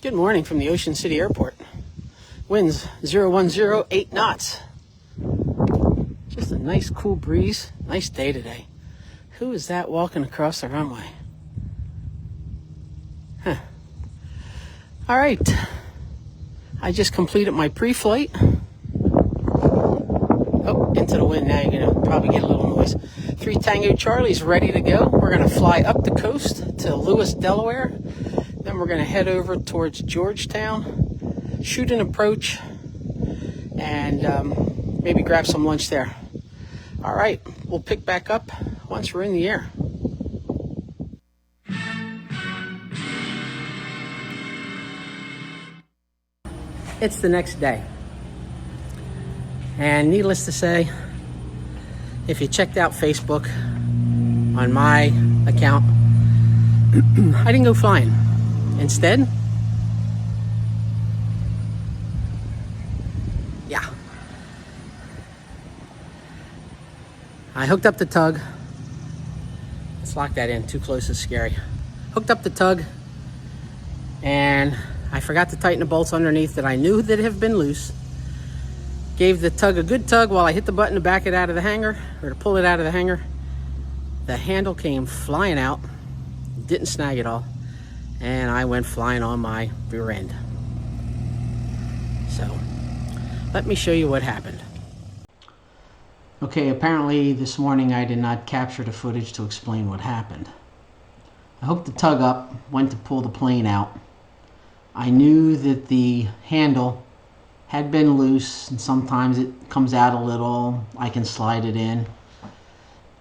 Good morning from the Ocean City Airport. Winds 010, 8 knots. Just a nice cool breeze. Nice day today. Who is that walking across the runway? Huh. All right. I just completed my pre-flight. Oh, into the wind now. You're going to probably get a little noise. 3 Tango Charlie's ready to go. We're going to fly up the coast to Lewis, Delaware. Then we're going to head over towards Georgetown, shoot an approach, and maybe grab some lunch there. All right, we'll pick back up once we're in the air. It's the next day. And needless to say, if you checked out Facebook on my account, I didn't go flying. Instead, I hooked up the tug. Let's lock that in. Too close is scary. Hooked up the tug, and I forgot to tighten the bolts underneath that I knew that have been loose. Gave the tug a good tug while I hit the button to back it out of the hanger, or to pull it out of the hanger. The handle came flying out, didn't snag at all, and I went flying on my rear end. So, let me show you what happened. Okay, apparently this morning I did not capture the footage to explain what happened. I hooked the tug up, went to pull the plane out. I knew that the handle had been loose, and sometimes it comes out a little. I can slide it in.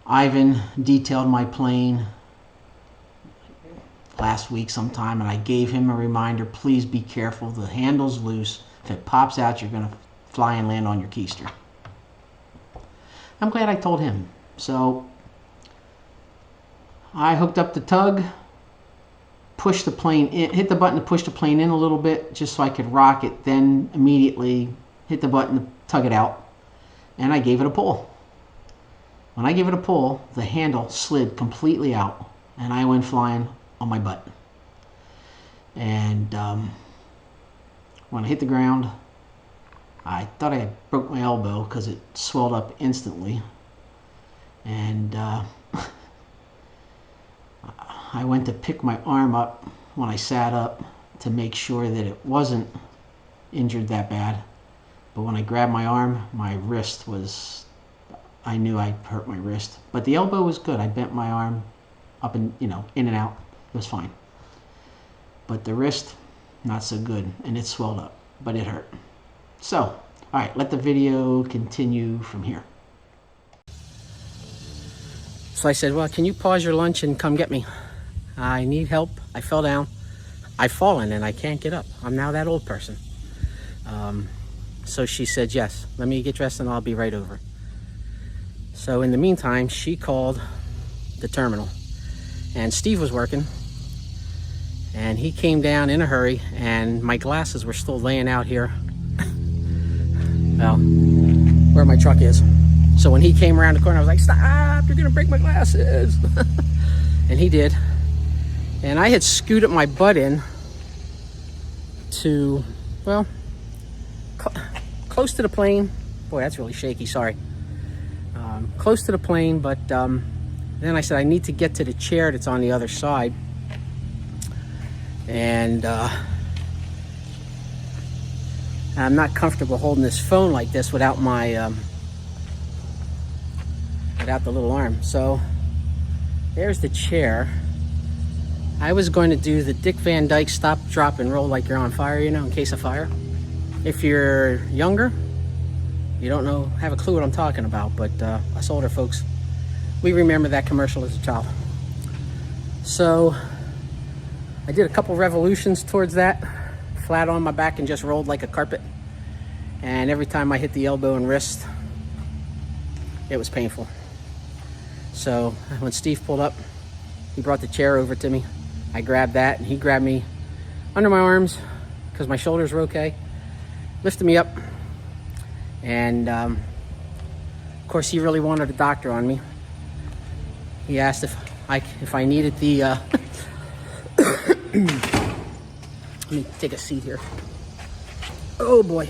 Ivan detailed my plane last week sometime, and I gave him a reminder, please be careful, the handle's loose. If it pops out, you're going to fly and land on your keister. I'm glad I told him. So I hooked up the tug, pushed the plane in, hit the button to push the plane in a little bit just so I could rock it, then immediately hit the button to tug it out, and I gave it a pull. When I gave it a pull, the handle slid completely out, and I went flying on my butt. And when I hit the ground, I thought I had broke my elbow because it swelled up instantly. And I went to pick my arm up when I sat up to make sure that it wasn't injured that bad. But when I grabbed my arm, my wrist was, I knew I'd hurt my wrist. But the elbow was good. I bent my arm up and, in and out. It was fine. But the wrist, not so good. And it swelled up, but it hurt. So, all right, let the video continue from here. So I said, well, can you pause your lunch and come get me? I need help. I fell down. I've fallen and I can't get up. I'm now that old person. So she said, yes, let me get dressed and I'll be right over. So in the meantime, she called the terminal. And Steve was working. And he came down in a hurry, and my glasses were still laying out here. Well, where my truck is. So when he came around the corner, I was like, stop, you're gonna break my glasses. And he did. And I had scooted my butt in to, well, close to the plane. Boy, that's really shaky, sorry. Close to the plane, but then I said, I need to get to the chair that's on the other side. And I'm not comfortable holding this phone like this without my without the little arm. So there's the chair. I was going to do the Dick Van Dyke stop, drop, and roll like you're on fire, in case of fire. If you're younger, you don't have a clue what I'm talking about, but us older folks, we remember that commercial as a child. So I did a couple revolutions towards that, flat on my back, and just rolled like a carpet. And every time I hit the elbow and wrist, it was painful. So when Steve pulled up, he brought the chair over to me. I grabbed that, and he grabbed me under my arms because my shoulders were okay, lifted me up, and of course he really wanted a doctor on me. He asked if I needed the Let me take a seat here. Oh boy.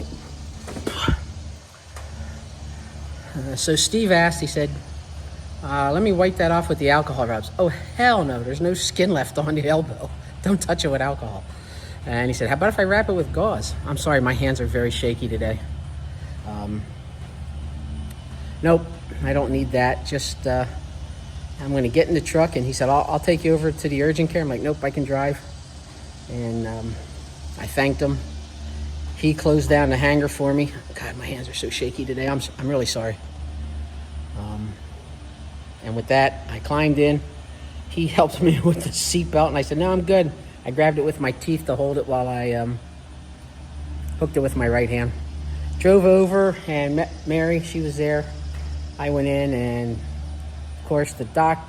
So Steve asked, he said, let me wipe that off with the alcohol drops. Oh, hell no, there's no skin left on the elbow. Don't touch it with alcohol. And he said, how about if I wrap it with gauze? I'm sorry, my hands are very shaky today. Nope, I don't need that. Just, I'm gonna get in the truck, and he said, I'll take you over to the urgent care. I'm like, nope, I can drive. And I thanked him. He closed down the hangar for me. God, my hands are so shaky today. I'm really sorry. And with that, I climbed in. He helped me with the seatbelt, and I said, no, I'm good. I grabbed it with my teeth to hold it while I hooked it with my right hand. Drove over and met Mary. She was there. I went in, and of course the doc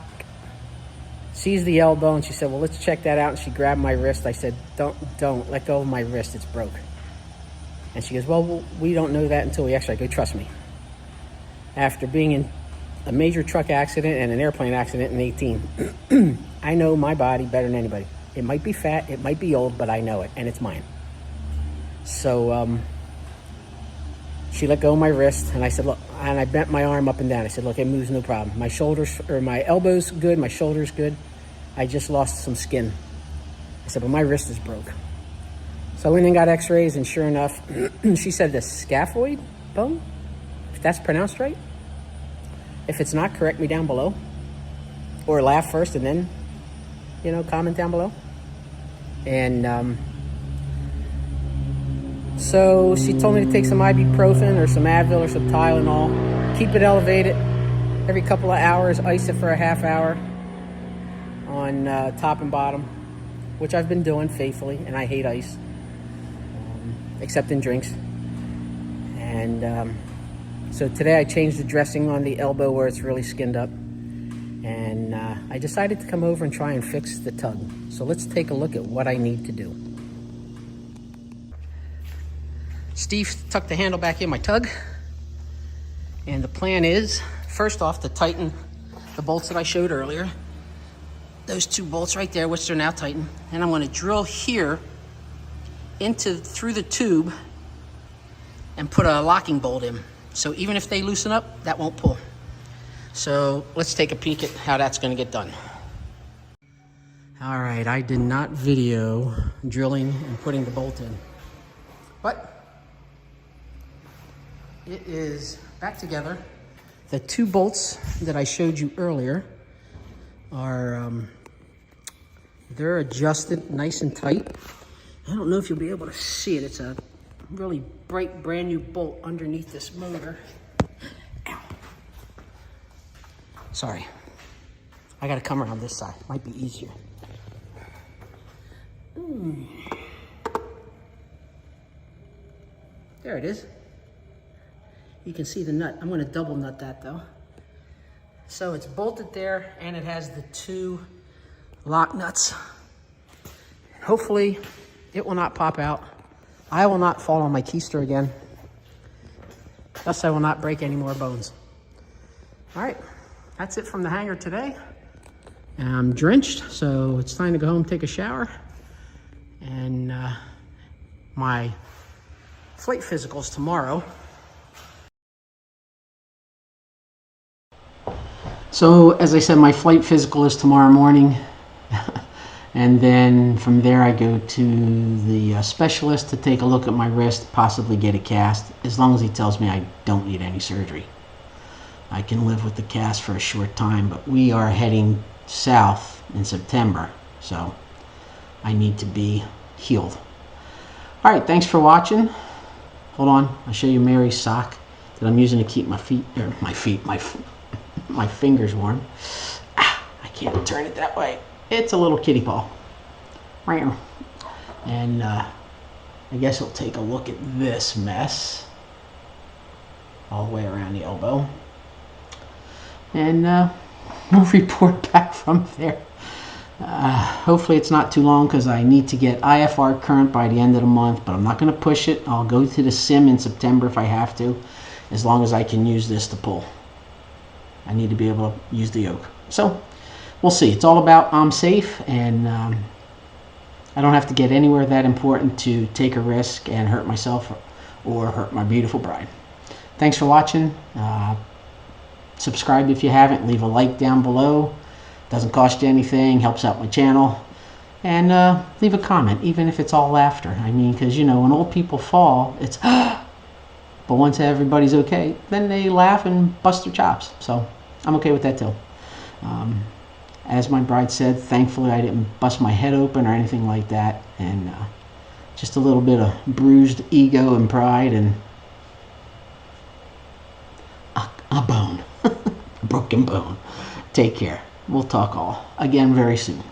sees the elbow, and she said, well, let's check that out. And she grabbed my wrist. I said, don't let go of my wrist. It's broke. And she goes, well, we don't know that until we actually. I go, trust me. After being in a major truck accident and an airplane accident in 18, I know my body better than anybody. It might be fat, it might be old, but I know it, and it's mine. So she let go of my wrist, and I said, look, and I bent my arm up and down. I said, look, it moves, no problem. My shoulders, or my elbow's good, my shoulder's good. I just lost some skin. I said, but my wrist is broke. So I went and got x-rays, and sure enough, she said the scaphoid bone, if that's pronounced right. If it's not, correct me down below. Or laugh first and then, comment down below. And so she told me to take some ibuprofen or some Advil or some Tylenol. Keep it elevated every couple of hours. Ice it for a half hour on top and bottom, which I've been doing faithfully, and I hate ice, except in drinks. And so today I changed the dressing on the elbow where it's really skinned up. And I decided to come over and try and fix the tug. So let's take a look at what I need to do. Steve tucked the handle back in my tug. And the plan is, first off, to tighten the bolts that I showed earlier. Those two bolts right there, which are now tightened. And I'm gonna drill here through the tube and put a locking bolt in. So even if they loosen up, that won't pull. So let's take a peek at how that's gonna get done. All right, I did not video drilling and putting the bolt in, but it is back together. The two bolts that I showed you earlier are, they're adjusted nice and tight. I don't know if you'll be able to see it. It's a really bright brand new bolt underneath this motor. Ow. Sorry, I gotta come around this side. Might be easier. There it is. You can see the nut. I'm gonna double nut that though. So it's bolted there, and it has the two lock nuts. Hopefully it will not pop out. I will not fall on my keister again. Thus I will not break any more bones. All right, that's it from the hangar today. I'm drenched, so it's time to go home, take a shower. And my flight physical's tomorrow. So as I said, my flight physical is tomorrow morning. And then from there I go to the specialist to take a look at my wrist, possibly get a cast, as long as he tells me I don't need any surgery. I can live with the cast for a short time, but we are heading south in September, so I need to be healed. All right, thanks for watching. Hold on, I'll show you Mary's sock that I'm using to keep my fingers warm. I can't turn it that way. It's a little kitty paw. And I guess we'll take a look at this mess all the way around the elbow. And we'll report back from there. Hopefully it's not too long, because I need to get IFR current by the end of the month, but I'm not going to push it. I'll go to the sim in September if I have to, as long as I can use this to pull. I need to be able to use the yoke. So we'll see. It's all about I'm safe, and I don't have to get anywhere that important to take a risk and hurt myself or hurt my beautiful bride. Thanks for watching. Subscribe if you haven't. Leave a like down below. Doesn't cost you anything. Helps out my channel. And leave a comment, even if it's all laughter. I mean, because, you know, when old people fall, it's but once everybody's okay, then they laugh and bust their chops. So I'm okay with that too. As my bride said, thankfully I didn't bust my head open or anything like that. And just a little bit of bruised ego and pride and a bone. A broken bone. Take care. We'll talk all again very soon.